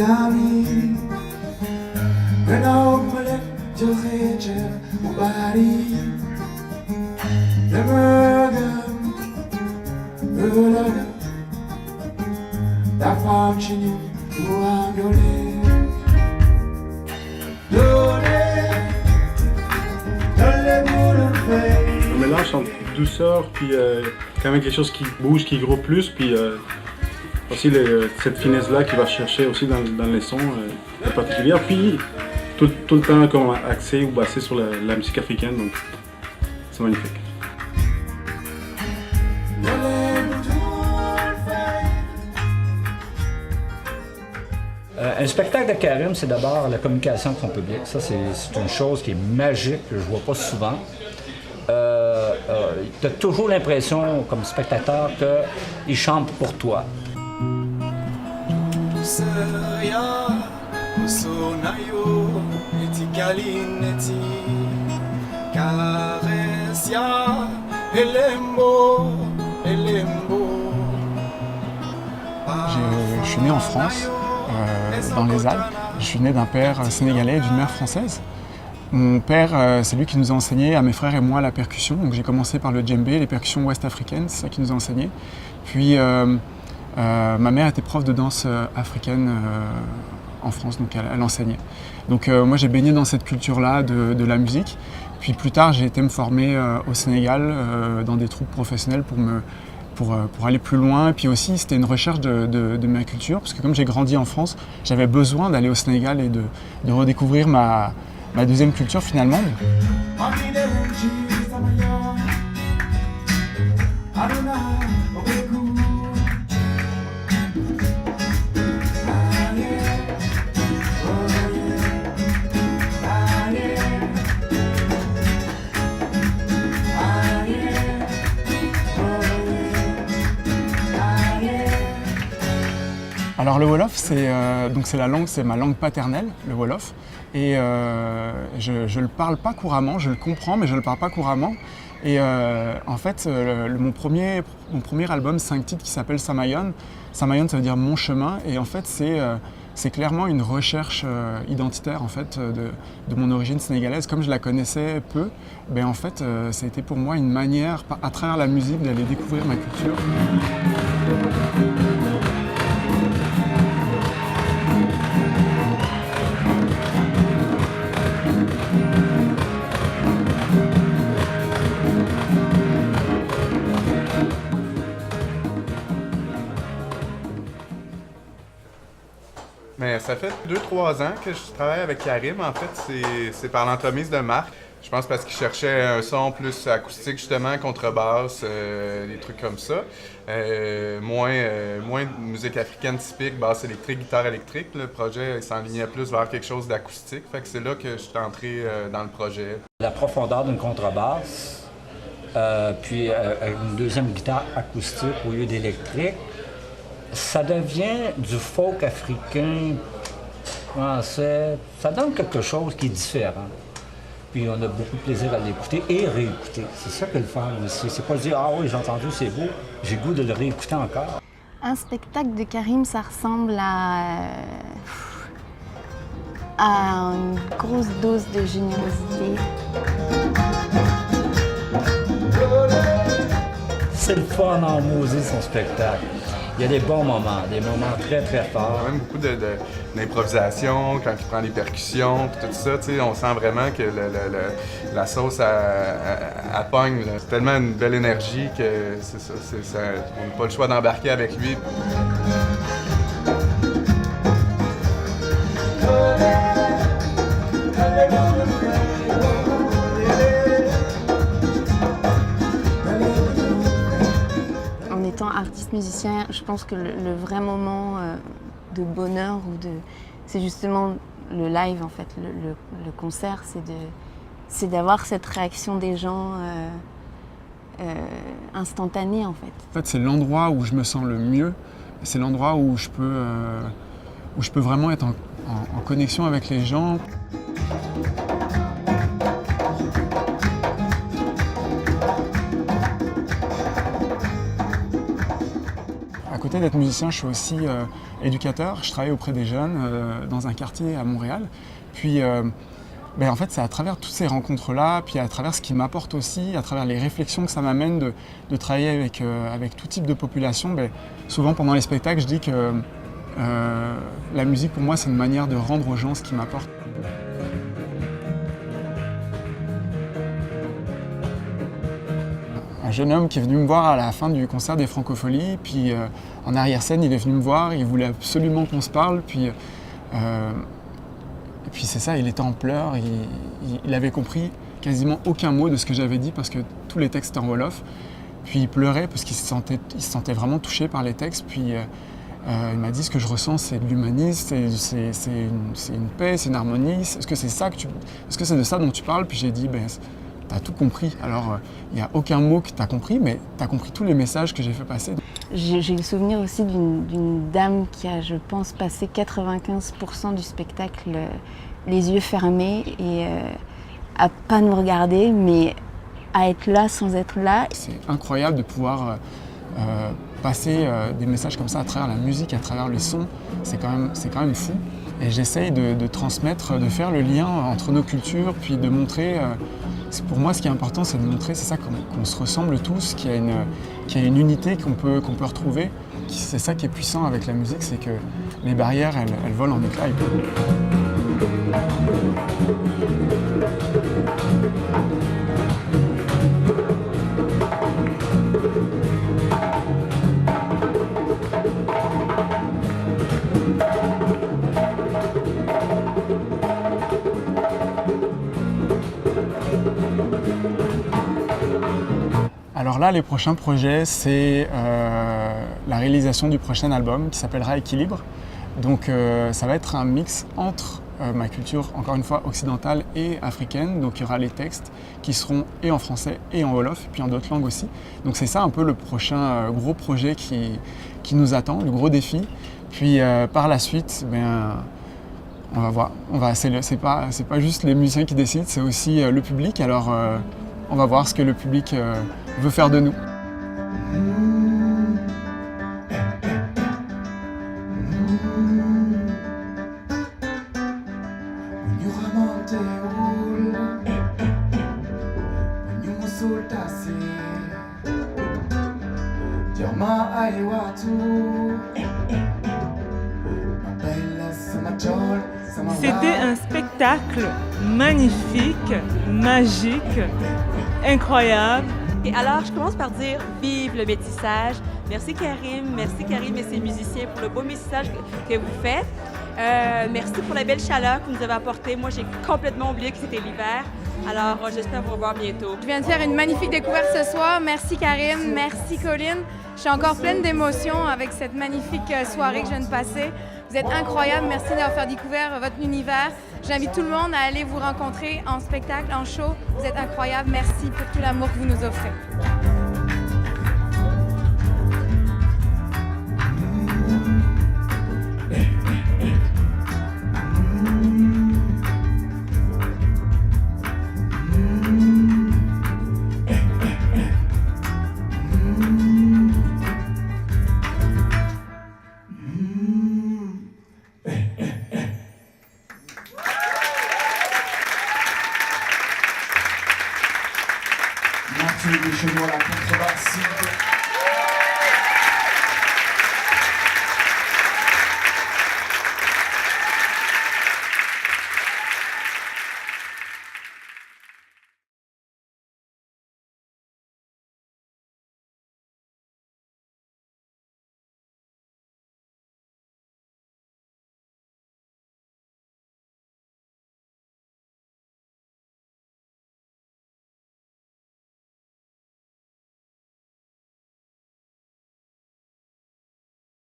Miami, un omelette de Rachel au Paris, le burger, le lager, la femme chez nous pour engueuler. Le mélange entre douceur puis quand même quelque chose qui bouge, qui gros plus, puis aussi cette finesse-là qui va chercher aussi dans les sons particuliers. Puis tout le temps comme axé ou basé sur la musique africaine, donc c'est magnifique. Un spectacle de Karim, c'est d'abord la communication avec son public. Ça, c'est une chose qui est magique, que je ne vois pas souvent. Tu as toujours l'impression, comme spectateur, qu'il chante pour toi. Je suis né en France, dans les Alpes. Je suis né d'un père sénégalais et d'une mère française. Mon père, c'est lui qui nous a enseigné, à mes frères et moi, la percussion. Donc j'ai commencé par le djembé, les percussions ouest-africaines, c'est ça qui nous a enseigné. Puis ma mère était prof de danse africaine en France, donc elle enseignait. Donc moi j'ai baigné dans cette culture-là de la musique. Puis plus tard, j'ai été me former au Sénégal dans des troupes professionnelles pour aller plus loin. Et puis aussi, c'était une recherche de ma culture, parce que comme j'ai grandi en France, j'avais besoin d'aller au Sénégal et de redécouvrir ma deuxième culture finalement. Alors le Wolof, c'est la langue, c'est ma langue paternelle, le Wolof. Et je le parle pas couramment, je le comprends, mais je le parle pas couramment. Et en fait, mon premier album, 5 titres, qui s'appelle Samayon. Samayon, ça veut dire mon chemin. Et en fait, c'est clairement une recherche identitaire en fait, de mon origine sénégalaise. Comme je la connaissais peu, ben en fait, ça a été pour moi une manière, à travers la musique, d'aller découvrir ma culture. Mais ça fait 2-3 ans que je travaille avec Karim. En fait, c'est par l'entremise de Marc. Je pense parce qu'il cherchait un son plus acoustique, justement, contrebasse, des trucs comme ça. Moins de musique africaine typique, basse électrique, guitare électrique. Le projet s'enlignait plus vers quelque chose d'acoustique. Fait que c'est là que je suis entré dans le projet. La profondeur d'une contrebasse, puis une deuxième guitare acoustique au lieu d'électrique, ça devient du folk africain, français. Ça donne quelque chose qui est différent. Puis on a beaucoup de plaisir à l'écouter et réécouter. C'est ça que le fun aussi. C'est pas dire « Ah oui, j'ai entendu, c'est beau, j'ai le goût de le réécouter encore ». Un spectacle de Karim, ça ressemble à une grosse dose de générosité. C'est le fun en maudit, son spectacle. Il y a des bons moments très très forts. Il y a même beaucoup d'improvisation, quand il prend les percussions, tout ça, on sent vraiment que la sauce, elle pogne. Là. C'est tellement une belle énergie que c'est ça, on n'a pas le choix d'embarquer avec lui. Étant artiste-musicien, je pense que le vrai moment de bonheur, c'est justement le live en fait, le concert, c'est d'avoir cette réaction des gens instantanée en fait. En fait, c'est l'endroit où je me sens le mieux, c'est l'endroit où je peux vraiment être en connexion avec les gens. À côté d'être musicien, je suis aussi éducateur, je travaille auprès des jeunes dans un quartier à Montréal. Puis en fait, c'est à travers toutes ces rencontres-là, puis à travers ce qui m'apporte aussi, à travers les réflexions que ça m'amène de travailler avec tout type de population. Souvent pendant les spectacles, je dis que la musique pour moi c'est une manière de rendre aux gens ce qu'ils m'apportent. Un jeune homme qui est venu me voir à la fin du concert des Francopholies, puis en arrière-scène il est venu me voir, il voulait absolument qu'on se parle, puis c'est ça, il était en pleurs, il avait compris quasiment aucun mot de ce que j'avais dit parce que tous les textes étaient en Wolof. Puis il pleurait parce qu'il se sentait vraiment touché par les textes. Puis il m'a dit ce que je ressens c'est de l'humanisme, c'est une paix, c'est une harmonie. Est-ce que c'est de ça dont tu parles? Puis j'ai dit t'as tout compris. Alors il n'y a aucun mot que t'as compris, mais t'as compris tous les messages que j'ai fait passer. J'ai le souvenir aussi d'une dame qui a, je pense, passé 95% du spectacle les yeux fermés et à pas nous regarder, mais à être là sans être là. C'est incroyable de pouvoir passer des messages comme ça à travers la musique, à travers les sons. C'est quand même fou. Et j'essaye de transmettre, de faire le lien entre nos cultures, puis de montrer. Pour moi, ce qui est important, c'est de montrer, c'est ça, qu'on se ressemble tous, qu'il y a une unité qu'on peut retrouver. C'est ça qui est puissant avec la musique, c'est que les barrières, elles volent en éclats. Alors là, les prochains projets, c'est la réalisation du prochain album qui s'appellera Équilibre. Donc ça va être un mix entre ma culture, encore une fois, occidentale et africaine. Donc il y aura les textes qui seront et en français et en wolof, et puis en d'autres langues aussi. Donc c'est ça un peu le prochain gros projet qui nous attend, le gros défi. Puis par la suite, on va voir. C'est pas juste les musiciens qui décident, c'est aussi le public. Alors on va voir ce que le public veut faire de nous. C'était un spectacle magnifique, magique, incroyable. Et alors, je commence par dire vive le métissage. Merci Karim et ses musiciens pour le beau métissage que vous faites. Merci pour la belle chaleur que vous nous avez apportée. Moi, j'ai complètement oublié que c'était l'hiver. Alors, j'espère vous revoir bientôt. Je viens de faire une magnifique découverte ce soir. Merci Karim, merci Colline. Je suis encore pleine d'émotions avec cette magnifique soirée que je viens de passer. Vous êtes incroyables. Merci d'avoir fait découvrir votre univers. J'invite tout le monde à aller vous rencontrer en spectacle, en show. Vous êtes incroyables. Merci pour tout l'amour que vous nous offrez. Mathieu Deschenois, la contrebasse.